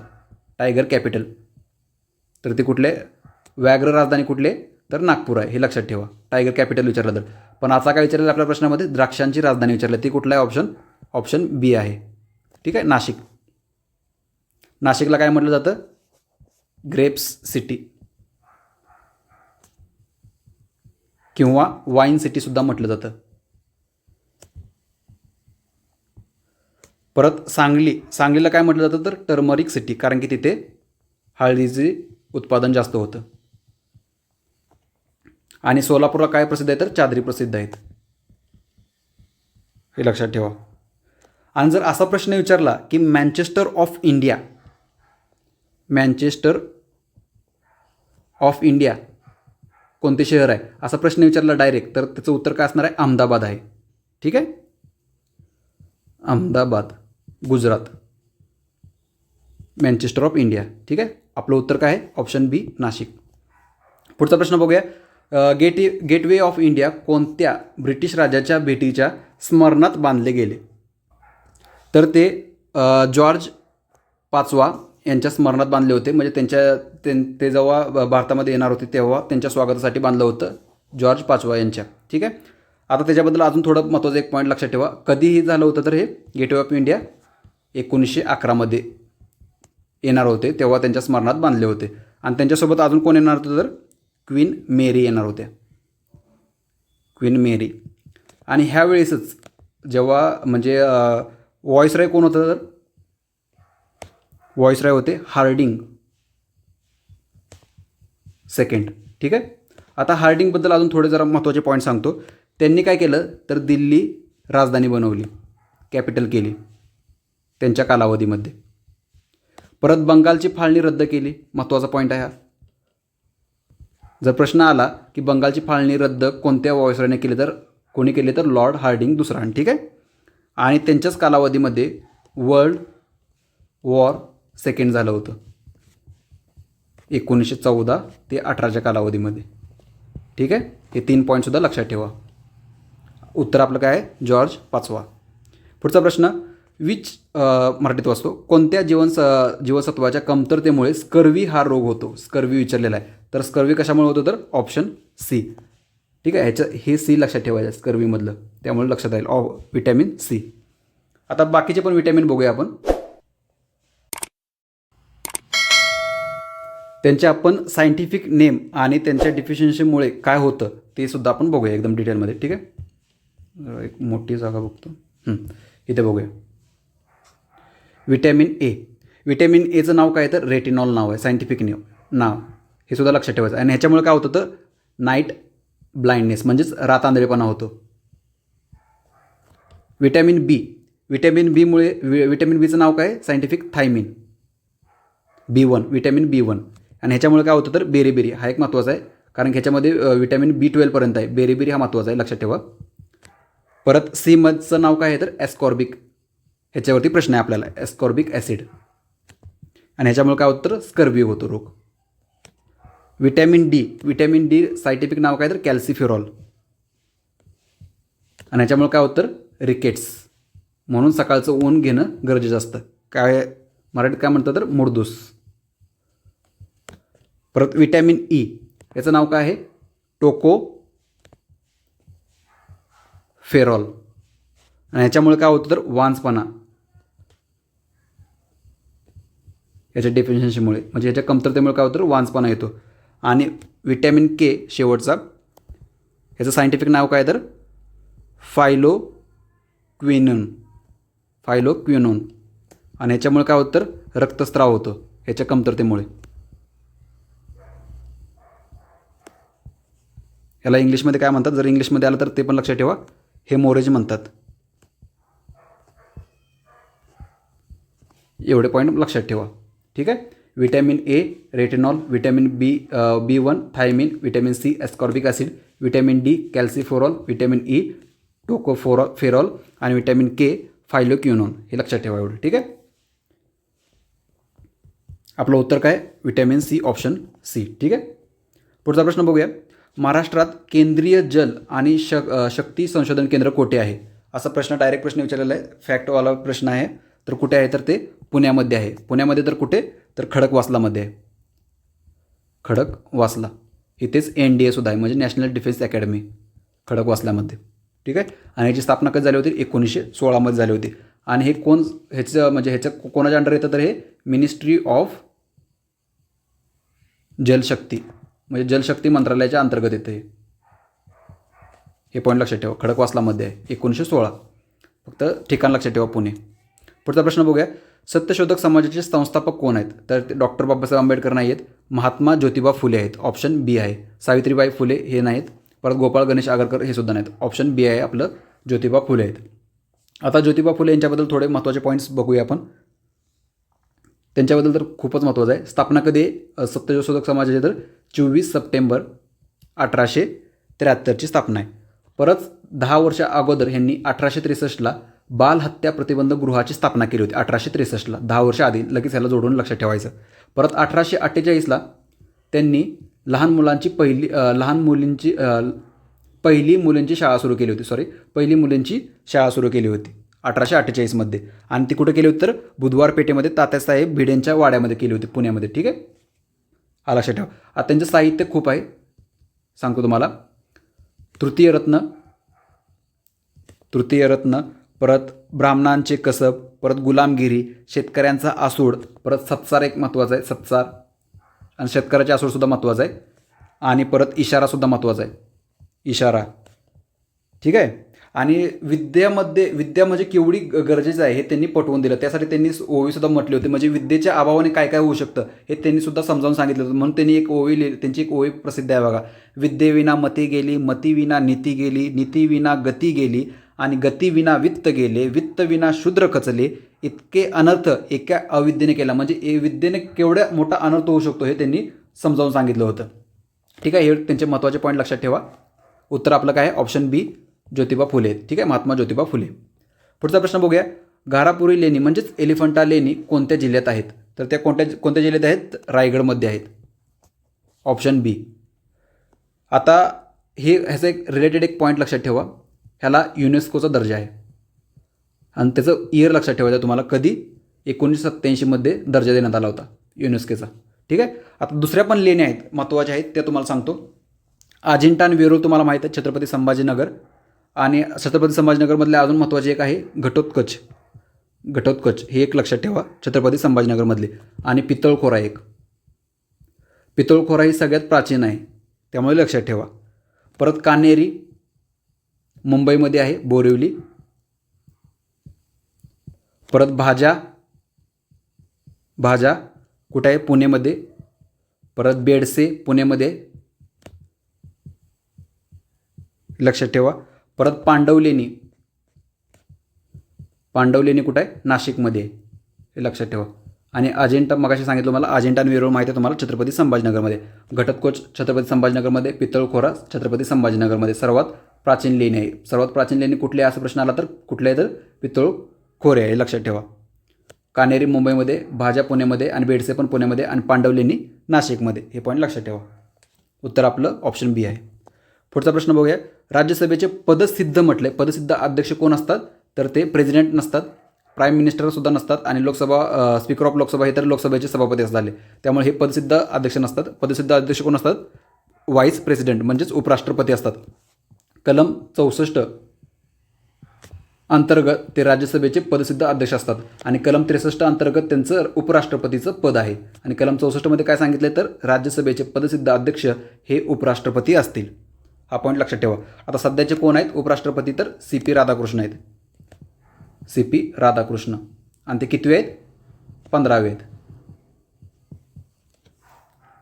Speaker 1: टायगर कॅपिटल तर ते कुठले, व्याघ्र राजधानी कुठले तर नागपूर आहे. हे लक्षात ठेवा. टायगर कॅपिटल विचारलं तर. पण आता काय विचारलेलं आपल्या प्रश्नामध्ये, द्राक्षांची राजधानी विचारलं, ती कुठला आहे ऑप्शन बी आहे. ठीक आहे. नाशिकला काय म्हटलं जातं, ग्रेप्स सिटी किंवा वाईन सिटी सुद्धा म्हटलं जातं. परत सांगलीला काय म्हटलं जातं तर टर्मरिक सिटी, कारण की तिथे हळदीचे उत्पादन जास्त होतं. आणि सोलापूरला काय प्रसिद्ध आहे तर चादरी प्रसिद्ध आहेत. हे लक्षात ठेवा. आणि जर असा प्रश्न विचारला की मँचेस्टर ऑफ इंडिया कोणते शहर आहे, असा प्रश्न विचारला डायरेक्ट, तर त्याचं उत्तर काय असणार आहे, अहमदाबाद आहे. ठीक आहे. Ahmedabad Gujarat, Manchester of India. ठीक आहे. आपलं उत्तर काय आहे, ऑप्शन बी नाशिक. पुढचा प्रश्न बघूया. गेटवे ऑफ इंडिया कोणत्या ब्रिटिश राजाच्या भेटीच्या स्मरणात बांधले गेले. तर ते जॉर्ज 5वा यांच्या स्मरणात बांधले होते. म्हणजे ते जेव्हा भारतामध्ये येणार होते तेव्हा त्यांच्या स्वागतासाठी बांधलं होतं जॉर्ज 5वा यांच्या. ठीक आहे. आता त्याच्याबद्दल अजून थोडं महत्त्वाचं एक पॉईंट लक्षात ठेवा. कधीही झालं होतं तर हे गेटवे ऑफ इंडिया 1911 येणार होते, तेव्हा त्यांच्या स्मरणात बांधले होते. आणि त्यांच्यासोबत अजून कोण येणार होतं तर क्वीन मेरी येणार होत्या, क्वीन मेरी. आणि ह्यावेळेसच जेव्हा म्हणजे व्हॉइसरॉय कोण होतं तर व्हॉइसरॉय होते हार्डिंग सेकंड. ठीक आहे. आता हार्डिंगबद्दल अजून थोडे जरा महत्त्वाचे पॉईंट सांगतो. त्यांनी काय केलं तर दिल्ली राजधानी बनवली, कॅपिटल केली त्यांच्या कालावधीमध्ये. परत बंगालची फाळणी रद्द केली, महत्त्वाचा पॉईंट आहे हा. जर प्रश्न आला की बंगालची फाळणी रद्द कोणत्या व्हॉइसरॉयने केली तर कोणी केली तर लॉर्ड हार्डिंग दुसरा. ठीक आहे. आणि त्यांच्याच कालावधीमध्ये वर्ल्ड वॉर सेकंड झालं होतं 1914 ते 18च्या कालावधीमध्ये. ठीक आहे. हे 3 पॉईंटसुद्धा लक्षात ठेवा. उत्तर आपलं काय आहे? जॉर्ज 5वा. पुढचा प्रश्न, मराठीत वाचतो, कोणत्या जीवनसत्वाच्या कमतरतेमुळे स्कर्वी हा रोग होतो? स्कर्वी विचारलेला आहे. तर स्कर्वी कशामुळे होतो? तर ऑप्शन सी. ठीक आहे, हे सी लक्षात ठेवायचं आहे स्कर्वीमधलं, त्यामुळे लक्षात राहील विटॅमिन सी. आता बाकीचे पण विटॅमिन बघूया आपण. त्यांचे आपण सायंटिफिक नेम आणि त्यांच्या डिफिशियन्सीमुळे काय होतं ते सुद्धा आपण बघूया एकदम डिटेलमध्ये. ठीक आहे, एक मोठी जागा बघतो, इथे बघूया. Vitamin A. विटॅमिन एचं नाव काय? तर रेटिनॉल नाव आहे, सायंटिफिक नाव. हे सुद्धा लक्षात ठेवायचं. आणि ह्याच्यामुळे काय होतं? तर नाईट ब्लाइंडनेस म्हणजेच रातआंधळेपणा होतो. विटॅमिन बी. विटॅमिन बीचं नाव काय? Scientific thiamine. B1, vitamin B1. आणि ह्याच्यामुळे काय होतं? तर बेरीबेरी हा एक महत्त्वाचा आहे, कारण ह्याच्यामध्ये विटॅमिन B12 पर्यंत आहे. बेरीबेरी हा महत्त्वाचा आहे, लक्षात ठेवा. परत सी मधचं नाव काय आहे? तर एस्कॉर्बिक. ह्याच्यावरती प्रश्न आहे आपल्याला, एस्कॉर्बिक ॲसिड. आणि ह्याच्यामुळे काय होतं? तर स्कर्वी होतो रोग. विटॅमिन डी सायंटिफिक नाव काय? तर कॅल्सिफेरॉल. आणि ह्याच्यामुळे काय होतं? तर रिकेट्स. म्हणून सकाळचं ऊन घेणं गरजेचं असतं. काय मराठीत काय म्हणतात? तर मुडदूस. परत विटॅमिन ई, याचं नाव काय आहे? टोकोफेरॉल. आणि ह्याच्यामुळे काय होतं? तर वांजपणा. याच्या डेफिशियन्सीमुळे म्हणजे याच्या कमतरतेमुळे काय होतं? तर वांजपणा येतो. आणि विटॅमिन के शेवटचा, याचं सायंटिफिक नाव काय? तर फायलोक्विनोन. आणि ह्याच्यामुळे काय होतं? तर रक्तस्राव होतो याच्या कमतरतेमुळे. याला इंग्लिशमध्ये काय म्हणतात? जर इंग्लिशमध्ये आलं तर ते पण लक्षात ठेवा, हेमोरेज म्हणतात. एवढे पॉईंट लक्षात ठेवा. ठीक आहे, vitamin A retinol, vitamin B1 thiamine, vitamin C ascorbic acid, vitamin D calciferol, vitamin E tocopherol आणि विटॅमिन के फायलोक्विनोन. हे लक्षात ठेवा एवढं. ठीक आहे, आपलं उत्तर काय? Vitamin C, option C. ठीक आहे, पुढचा प्रश्न बघूया. महाराष्ट्रात केंद्रीय जल आणि शक्ती संशोधन केंद्र कोठे आहे? असा डायरेक्ट प्रश्न विचारलेला आहे, फॅक्टवाला प्रश्न आहे. तर कुठे आहे? तर ते पुण्यामध्ये आहे. पुण्यामध्ये तर कुठे? तर खडकवासलामध्ये आहे. खडकवासला. इथेच NDA सुद्धा आहे, म्हणजे नॅशनल डिफेन्स अकॅडमी, खडकवासल्यामध्ये. ठीक आहे, आणि ह्याची स्थापना कधी झाली होती? 1916मध्ये झाली होती. आणि हे ह्याच्या कोणाच्या अंडर येतं? तर हे मिनिस्ट्री ऑफ जलशक्ती, म्हणजे जलशक्ती मंत्रालयाच्या अंतर्गत येते. हे पॉईंट लक्षात ठेवा, खडकवासलामध्ये आहे, 1916. फक्त ठिकाण लक्षात ठेवा, पुणे. पुढचा प्रश्न बघूया. सत्यशोधक समाजाचे संस्थापक कोण आहेत? तर ते डॉक्टर बाबासाहेब आंबेडकर नाही आहेत, महात्मा ज्योतिबा फुले आहेत, ऑप्शन बी आहे. सावित्रीबाई फुले हे नाहीत, परत गोपाळ गणेश आगरकर हे सुद्धा नाहीत, ऑप्शन बी आहे आपलं, ज्योतिबा फुले आहेत. आता ज्योतिबा फुले यांच्याबद्दल थोडे महत्त्वाचे पॉईंट्स बघूया आपण. त्यांच्याबद्दल तर खूपच महत्त्वाचं आहे. स्थापना कधी? सत्यशोधक समाजाची तर 24 सप्टेंबर 1873ची स्थापना आहे. परत 10 वर्ष अगोदर ह्यांनी 1863ला बाल हत्या प्रतिबंध गृहाची स्थापना केली होती. 1863ला, 10 वर्ष आधी, लगेच ह्याला जोडून लक्षात ठेवायचं. परत 1848ला त्यांनी पहिली मुलींची शाळा सुरू केली होती. पहिली मुलींची शाळा सुरू केली होती 1848मध्ये. आणि ती कुठे केली होती? तर बुधवार पेठेमध्ये तात्यासाहेब भिडेंच्या वाड्यामध्ये केली होती, पुण्यामध्ये. ठीक आहे, हा लक्षात ठेवा. आता त्यांचं साहित्य खूप आहे, सांगतो तुम्हाला. तृतीय रत्न, परत ब्राह्मणांचे कसब, परत गुलामगिरी, शेतकऱ्यांचा आसूड, परत सत्सार एक महत्त्वाचा आहे, सत्सार, आणि शेतकऱ्याचे आसूडसुद्धा महत्त्वाचं आहे. आणि परत इशारासुद्धा महत्त्वाचा आहे, इशारा. ठीक आहे, आणि विद्या म्हणजे केवढी गरजेचं आहे हे त्यांनी पटवून दिलं. त्यासाठी त्यांनी ओवीसुद्धा म्हटली होती, म्हणजे विद्येच्या अभावाने काय काय होऊ शकतं हे त्यांनी सुद्धा समजावून सांगितलं होतं. म्हणून त्यांनी एक ओवी लिहिली, त्यांची एक ओवी प्रसिद्ध आहे बघा. विद्येविना मती गेली, मतीविना नीती गेली, नीतीविना गती गेली, आणि गतीविना वित्त गेले, वित्तविना शूद्र खचले, इतके अनर्थ एका अविद्येने केला. म्हणजे विद्येने केवढा मोठा अनर्थ होऊ शकतो हे त्यांनी समजावून सांगितलं होतं. ठीक आहे, हे त्यांचे महत्त्वाचे पॉईंट लक्षात ठेवा. उत्तर आपलं काय आहे? ऑप्शन बी, ज्योतिबा फुले. ठीक आहे, महात्मा ज्योतिबा फुले. पुढचा प्रश्न बघूया. घारापुरी लेणी म्हणजेच एलिफंटा लेणी कोणत्या जिल्ह्यात आहेत? तर त्या कोणत्या जिल्ह्यात आहेत? रायगडमध्ये आहेत, ऑप्शन बी. आता ह्याचा एक रिलेटेड एक पॉईंट लक्षात ठेवा. ह्याला युनेस्कोचा दर्जा आहे आणि त्याचं इयर लक्षात ठेवायचं तुम्हाला, कधी 1987मध्ये दर्जा देण्यात आला होता युनेस्कोचा. ठीक आहे. आता दुसऱ्या पण लेण्या आहेत महत्त्वाच्या आहेत, त्या तुम्हाला सांगतो. अजिंठा आणि वेरूळ तुम्हाला माहीत आहे, छत्रपती संभाजीनगर. आणि छत्रपती संभाजीनगरमधले अजून महत्त्वाचे एक आहे घटोत्कच. घटोत्कच हे एक लक्षात ठेवा छत्रपती संभाजीनगरमधले. आणि पितळखोरा एक. पितळखोरा ही सगळ्यात प्राचीन आहे, त्यामुळे लक्षात ठेवा. परत कान्हेरी मुंबईमध्ये आहे, बोरिवली. परत भाजा कुठे आहे, पुणेमध्ये. परत बेडसे पुणेमध्ये, लक्षात ठेवा. परत पांडवलेणी कुठं आहे, नाशिकमध्ये, हे लक्षात ठेवा. आणि अजिंठा मगाशी सांगितलं मला, अजिंठा आणि वेरूळ माहिती आहे तुम्हाला छत्रपती संभाजीनगरमध्ये. घटोत्कच छत्रपती संभाजीनगरमध्ये, पितळखोरा छत्रपती संभाजीनगरमध्ये. सर्वात प्राचीन लेणी आहे. सर्वात प्राचीन लेणी कुठली आहे असं प्रश्न आला तर कुठले आहे, तर पितळखोरे आहे, हे लक्षात ठेवा. कान्हेरी मुंबईमध्ये, भाजा पुण्यामध्ये आणि बेडसे पण पुण्यामध्ये आणि पांडवलेणी नाशिकमध्ये, हे पॉईंट लक्षात ठेवा. उत्तर आपलं ऑप्शन बी आहे. पुढचा प्रश्न बघूया. राज्यसभेचे पदसिद्ध म्हटले, पदसिद्ध अध्यक्ष कोण असतात, तर ते प्रेसिडेंट नसतात, प्राईम मिनिस्टरसुद्धा नसतात आणि लोकसभा स्पीकर ऑफ लोकसभा हे तर लोकसभेचे सभापती झाले, त्यामुळे हे पदसिद्ध अध्यक्ष नसतात. पदसिद्ध अध्यक्ष कोण असतात, व्हाईस प्रेसिडेंट म्हणजेच उपराष्ट्रपती असतात. कलम 64 अंतर्गत ते राज्यसभेचे पदसिद्ध अध्यक्ष असतात आणि कलम 63 अंतर्गत त्यांचं उपराष्ट्रपतीचं पद आहे. आणि कलम 64मध्ये काय सांगितलं तर राज्यसभेचे पदसिद्ध अध्यक्ष हे उपराष्ट्रपती असतील. हा पॉईंट लक्षात ठेवा. आता सध्याचे कोण आहेत उपराष्ट्रपती, तर CP राधाकृष्ण आहेत. CP राधाकृष्ण. आणि ते कितवे आहेत, 15वे आहेत.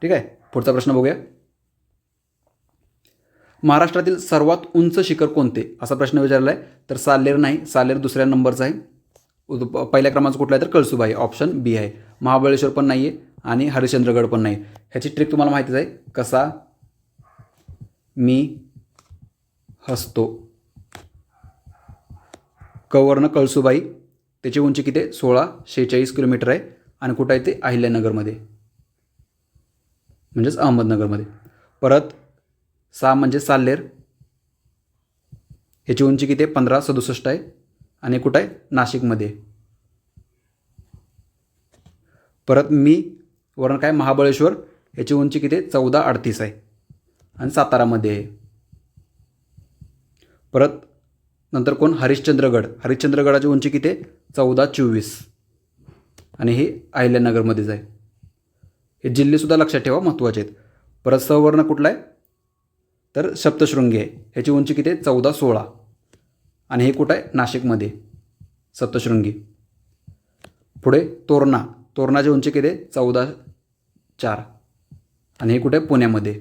Speaker 1: ठीक आहे. पुढचा प्रश्न बघूया. महाराष्ट्रातील सर्वात उंच शिखर कोणते असा प्रश्न विचारला आहे, तर साल्हेर नाही, साल्हेर दुसऱ्या नंबरचा आहे. पहिल्या क्रमांकाचा कुठला आहे तर कळसुबाई, ऑप्शन बी आहे. महाबळेश्वर पण नाही आहे आणि हरिश्चंद्रगड पण नाही. ह्याची ट्रिक तुम्हाला माहितीच आहे, कसा मी हसतो. कवर्ण कळसुबाई, त्याची उंची किती आहे, 1646 किलोमीटर आहे आणि कुठं आहे ते अहिल्यानगरमध्ये म्हणजेच अहमदनगरमध्ये. परत 6 म्हणजे साल्हेर, ह्याची उंची किती आहे 1567 आहे आणि कुठं आहे नाशिकमध्ये. परत मी वर्ण काय महाबळेश्वर, ह्याची उंची किती आहे 1438 आहे आणि सातारामध्ये आहे. परत नंतर कोण हरिश्चंद्रगड, हरिश्चंद्रगडाची उंची किती आहे 1424 आणि हे अहिल्यानगरमध्येच आहे. हे जिल्हेसुद्धा लक्षात ठेवा, महत्त्वाचे आहेत. परत सवर्ण कुठला आहे तर सप्तशृंगी आहे, ह्याची उंची किती आहे 1416 आणि हे कुठं आहे नाशिकमध्ये सप्तशृंगी. पुढे तोरणाची उंची किती आहे 1404 आणि हे कुठे आहे पुण्यामध्ये.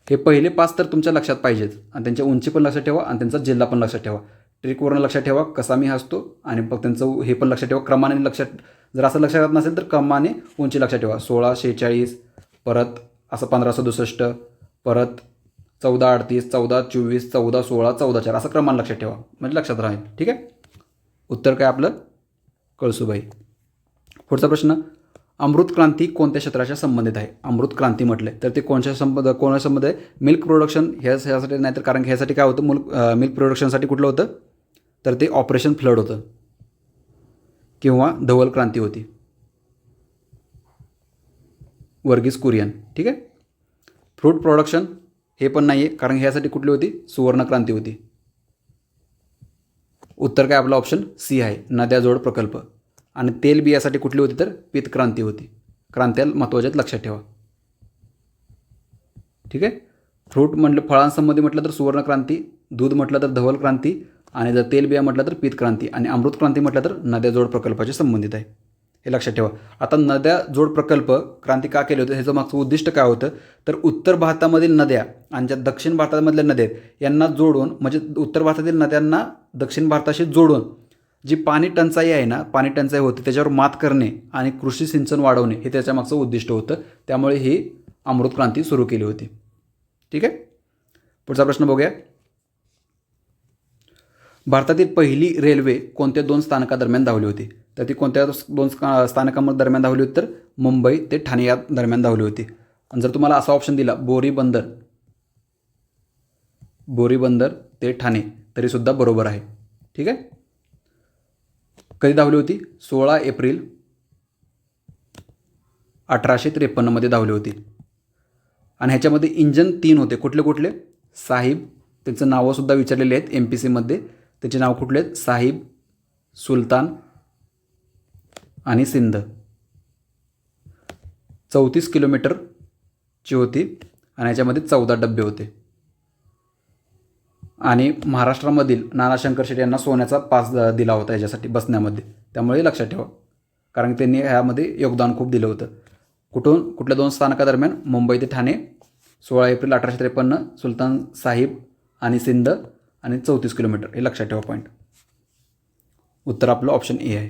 Speaker 1: हे पहिले 5 तर तुमच्या लक्षात पाहिजेत आणि त्यांच्या उंची पण लक्षात ठेवा आणि त्यांचा जिल्हा पण लक्षात ठेवा. ट्रिकवरून लक्षात ठेवा, कसा मी हसतो आणि मग त्यांचं हे पण लक्षात ठेवा. क्रमाने लक्षात, जर असं लक्षात राहत नसेल तर क्रमाने उंची लक्षात ठेवा. 1646, परत असं 1567, परत 1438, 1424, 1416, 1404 असं क्रमाने लक्षात ठेवा, म्हणजे लक्षात राहील. ठीक आहे. उत्तर काय आपलं कळसुबाई. पुढचा प्रश्न. अमृत क्रांती कोणत्या क्षेत्राच्या संबंधित आहे. अमृत क्रांती म्हटले तर ते कोणाच्या संबंध आहे, मिल्क प्रोडक्शन ह्यासाठी नाही, तर कारण की ह्यासाठी काय होतं, मिल्क प्रोडक्शनसाठी कुठलं होतं तर ते ऑपरेशन फ्लड होतं किंवा धवल क्रांती होती, वर्गीस कुरियन. ठीक आहे. फ्रूट प्रोडक्शन हे पण नाही आहे, कारण ह्यासाठी कुठली होती सुवर्ण क्रांती होती. उत्तर काय आपलं ऑप्शन सी आहे, नद्याजोड प्रकल्प. आणि तेलबियासाठी कुठली होती तर पीत क्रांती होती. क्रांत्या महत्त्वाच्यात लक्षात ठेवा. ठीक आहे. फ्रूट म्हटलं, फळांसंबंधी म्हटलं तर सुवर्ण क्रांती, दूध म्हटलं तर धवल क्रांती आणि जर तेलबिया म्हटलं तर पीत क्रांती आणि अमृत क्रांती म्हटलं तर नद्याजोड प्रकल्पाशी संबंधित आहे, हे लक्षात ठेवा. आता नद्या जोड प्रकल्प क्रांती का केले होते, ह्याचं मागचं उद्दिष्ट काय होतं तर उत्तर भारतामधील नद्या आणि ज्या दक्षिण भारतामधल्या नद्या यांना जोडून, म्हणजे उत्तर भारतातील नद्यांना दक्षिण भारताशी जोडून जी पाणी टंचाई आहे ना, पाणी टंचाई होते त्याच्यावर मात करणे आणि कृषी सिंचन वाढवणे हे त्याच्या मागचं उद्दिष्ट होतं. त्यामुळे ही अमृत क्रांती सुरू केली होती. ठीक आहे. पुढचा प्रश्न बघूया. भारतातील पहिली रेल्वे कोणत्या 2 स्थानकादरम्यान धावली होती, तर ती कोणत्या 2 स्थानकांदरम्यान धावली होती तर मुंबई ते ठाणे या दरम्यान धावली होती. आणि जर तुम्हाला असा ऑप्शन दिला बोरी बंदर ते ठाणे, तरीसुद्धा बरोबर आहे. ठीक आहे. कधी धावली होती? 16 एप्रिल 1853 धावली होती. आणि ह्याच्यामध्ये इंजन 3 होते. कुठले कुठले? साहिब, त्यांचं नावंसुद्धा विचारलेली आहेत MPCमध्ये. त्याचे नाव कुठले आहेत? साहिब, सुलतान आणि सिंध. 34 किलोमीटरची होती आणि ह्याच्यामध्ये 14 डबे होते. आणि महाराष्ट्रामधील नाना शंकर शेटे यांना सोन्याचा पास दिला होता याच्यासाठी बसण्यामध्ये. त्यामुळे लक्षात ठेवा, कारण त्यांनी ह्यामध्ये योगदान खूप दिलं होतं. कुठल्या 2 स्थानकादरम्यान? मुंबई ते ठाणे 16 एप्रिल 1853, सुलतान साहिब आणि सिंध, आणि 34 किलोमीटर. हे लक्षात ठेवा पॉईंट. उत्तर आपलं ऑप्शन ए आहे.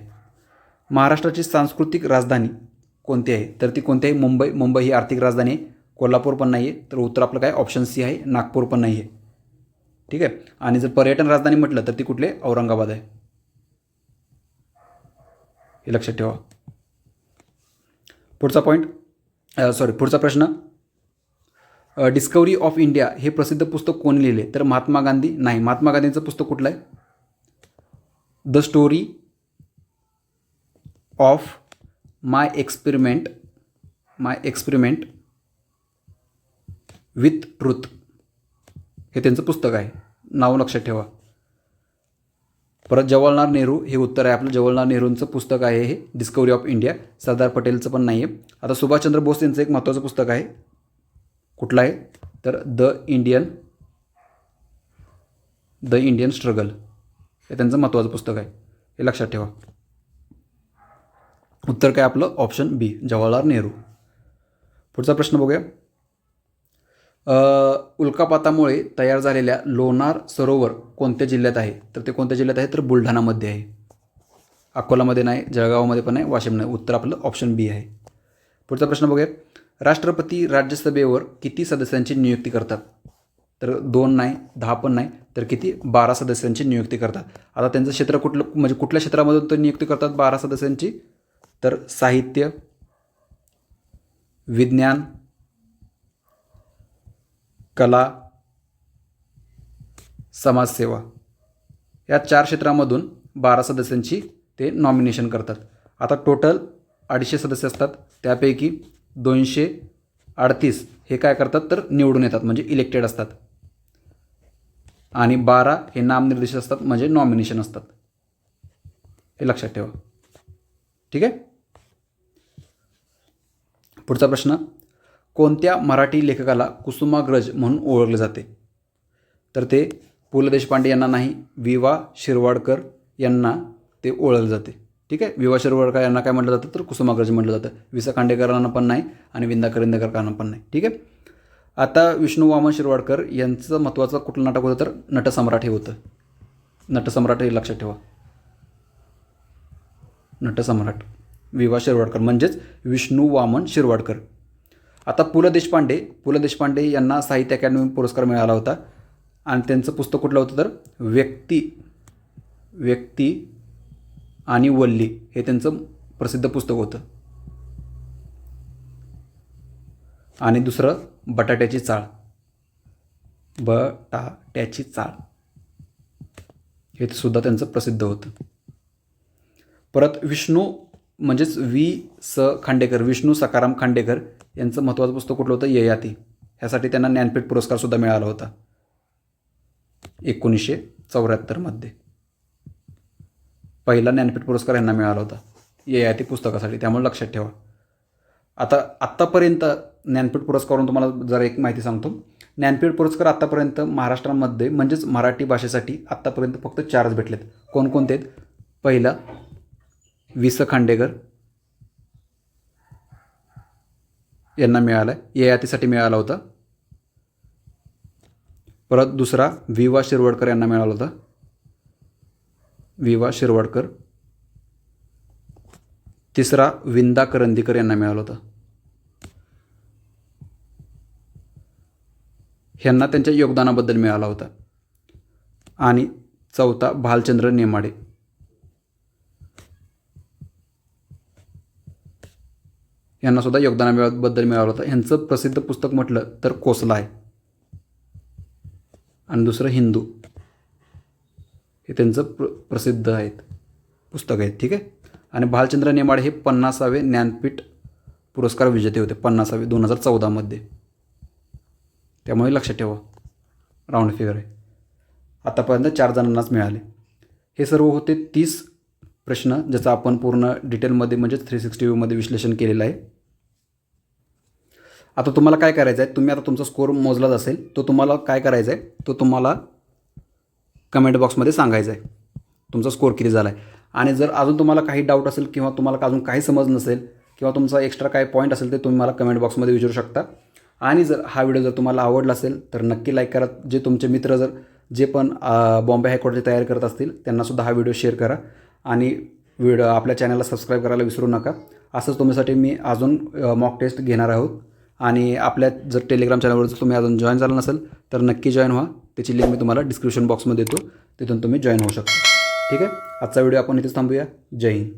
Speaker 1: महाराष्ट्राची सांस्कृतिक राजधानी कोणती आहे? तर ती कोणती आहे? मुंबई. मुंबई ही आर्थिक राजधानी आहे. कोल्हापूर पण नाही आहे. तर उत्तर आपलं काय? ऑप्शन सी आहे. नागपूर पण नाही आहे. ठीक आहे. आणि जर पर्यटन राजधानी म्हटलं तर ती कुठले? औरंगाबाद आहे. हे लक्षात ठेवा. पुढचा प्रश्न. डिस्कवरी ऑफ इंडिया हे प्रसिद्ध पुस्तक कोणी लिहिले? तर महात्मा गांधी नाही. महात्मा गांधींचं पुस्तक कुठलं आहे? The story of my experiment with truth हे त्यांचं पुस्तक आहे. नाव लक्षात ठेवा. परत जवाहरलाल नेहरू हे उत्तर आहे आपलं. जवाहरलाल नेहरूंचं पुस्तक आहे हे डिस्कवरी ऑफ इंडिया. सरदार पटेलचं पण नाही आहे. आता सुभाषचंद्र बोस यांचं एक महत्त्वाचं पुस्तक आहे. कुठलं आहे? तर द इंडियन स्ट्रगल हे त्यांचं महत्त्वाचं पुस्तक आहे. हे लक्षात ठेवा. उत्तर काय आपलं? ऑप्शन बी, जवाहरलाल नेहरू. पुढचा प्रश्न बघूया. उल्कापातामुळे तयार झालेल्या लोणार सरोवर कोणत्या जिल्ह्यात आहे? तर ते कोणत्या जिल्ह्यात आहे? तर बुलढाणामध्ये आहे. अकोलामध्ये नाही, जळगावमध्ये पण नाही, वाशिम नाही. उत्तर आपलं ऑप्शन बी आहे. पुढचा प्रश्न बघूया. राष्ट्रपती राज्यसभेवर किती सदस्यांची नियुक्ती करतात? तर 2 नाही, 10 पण नाही, तर किती? 12 सदस्यांची नियुक्ती करतात. आता त्यांचं क्षेत्र कुठलं, म्हणजे कुठल्या क्षेत्रामधून ते नियुक्ती करतात 12 सदस्यांची? तर साहित्य, विज्ञान, कला, समाजसेवा या 4 क्षेत्रामधून 12 सदस्यांची ते नॉमिनेशन करतात. आता टोटल 250 सदस्य असतात. त्यापैकी 238 हे काय करतात? तर निवडून येतात, म्हणजे इलेक्टेड असतात. आणि 12 हे नामनिर्देशित असतात, म्हणजे नॉमिनेशन असतात. हे लक्षात ठेवा. ठीक आहे. पुढचा प्रश्न. कोणत्या मराठी लेखकाला कुसुमाग्रज म्हणून ओळखले जाते? तर ते पु ल देशपांडे यांना नाही, वि.वा. शिरवाडकर यांना ते ओळखले जाते. ठीक आहे. वि.वा. शिरवाडकर यांना काय म्हटलं जातं? तर कुसुमाग्रज म्हटलं जातं. वि.स. खांडेकरांना पण नाही आणि विंदा करंदीकरांना पण नाही. ठीक आहे. आता विष्णू वामन शिरवाडकर यांचं महत्त्वाचं कुठलं नाटक होतं? तर नटसम्राट हे होतं. नटसम्राट हे लक्षात ठेवा. नटसम्राट, वि.वा. शिरवाडकर म्हणजेच विष्णू वामन शिरवाडकर. आता पु ल देशपांडे यांना साहित्य अकादमी पुरस्कार मिळाला होता आणि त्यांचं पुस्तक कुठलं होतं? तर व्यक्ती आणि वल्ली हे त्यांचं प्रसिद्ध पुस्तक होतं. आणि दुसरं बटाट्याची चाळ हे सुद्धा त्यांचं प्रसिद्ध होतं. परत विष्णू म्हणजेच वि.स. खांडेकर, विष्णू सखाराम खांडेकर यांचं महत्त्वाचं पुस्तक कुठलं होतं? ययाती. ह्यासाठी त्यांना ज्ञानपीठ पुरस्कारसुद्धा मिळाला होता 1974 पहिला ज्ञानपीठ पुरस्कार यांना मिळाला होता ययाती पुस्तकासाठी. त्यामुळे लक्षात ठेवा. आत्तापर्यंत ज्ञानपीठ पुरस्कारावरून तुम्हाला जरा एक माहिती सांगतो. ज्ञानपीठ पुरस्कार आत्तापर्यंत महाराष्ट्रामध्ये म्हणजेच मराठी भाषेसाठी आत्तापर्यंत फक्त 4च भेटलेत. कोणकोणते आहेत? पहिला वि.स. खांडेकर यांना मिळाला आहे, ययातीसाठी मिळाला होता. परत दुसरा वि.वा. शिरवाडकर यांना मिळाला होता, वि.वा. शिरवाडकर. तिसरा विंदा करंदीकर यांना मिळाला होता. ह्यांना त्यांच्या योगदानाबद्दल मिळाला होता. आणि चौथा भालचंद्र नेमाडे. यांना सुद्धा योगदानाबद्दल मिळालं होतं. ह्यांचं प्रसिद्ध पुस्तक म्हटलं तर कोसला आहे आणि दुसरं हिंदू. हे त्यांचं प्रसिद्ध आहेत पुस्तक आहेत. ठीक आहे. आणि भालचंद्र नेमाडे हे 50वे ज्ञानपीठ पुरस्कार विजेते होते, 50वे 2014मध्ये. त्यामुळे लक्षात ठेवा, राऊंड फिगर आहे. आतापर्यंत 4 जणांनाच मिळाले. हे सर्व होते 30 प्रश्न, ज्याचं आपण पूर्ण डिटेलमध्ये म्हणजेच 360 व्ह्यूमध्ये विश्लेषण केलेलं आहे. आता तुम्हाला काय करायचं आहे, तुम्ही आता तुमचा स्कोअर मोजलाच असेल, तो तुम्हाला काय करायचा आहे, तो तुम्हाला कमेंट बॉक्समध्ये सांगायचा आहे तुमचा स्कोअर किती झाला आहे. आणि जर अजून तुम्हाला काही डाऊट असेल किंवा तुम्हाला अजून काही समज नसेल किंवा तुमचा एक्स्ट्रा काय पॉईंट असेल ते तुम्ही मला कमेंट बॉक्समध्ये विचारू शकता. आणि जर हा व्हिडिओ जर तुम्हाला आवडला असेल तर नक्की लाईक करा. जे तुमचे मित्र जे पण बॉम्बे हायकोर्टची तयारी करत असतील त्यांनासुद्धा हा व्हिडिओ शेअर करा. आणि आपल्या चॅनलला सबस्क्राईब करायला विसरू नका. असंच तुमच्यासाठी मी अजून मॉक टेस्ट घेणार आहोत. आणि आपल्या जर टेलिग्राम चॅनलवर जर तुम्ही अजून जॉईन झाला नसेल तर नक्की जॉईन व्हा. त्याची लिंक मी तुम्हाला डिस्क्रिप्शन बॉक्समध्ये देतो, तिथून तुम्ही जॉईन होऊ शकता. ठीक आहे. आजचा व्हिडिओ आपण इथेच थांबूया. जय हिंद.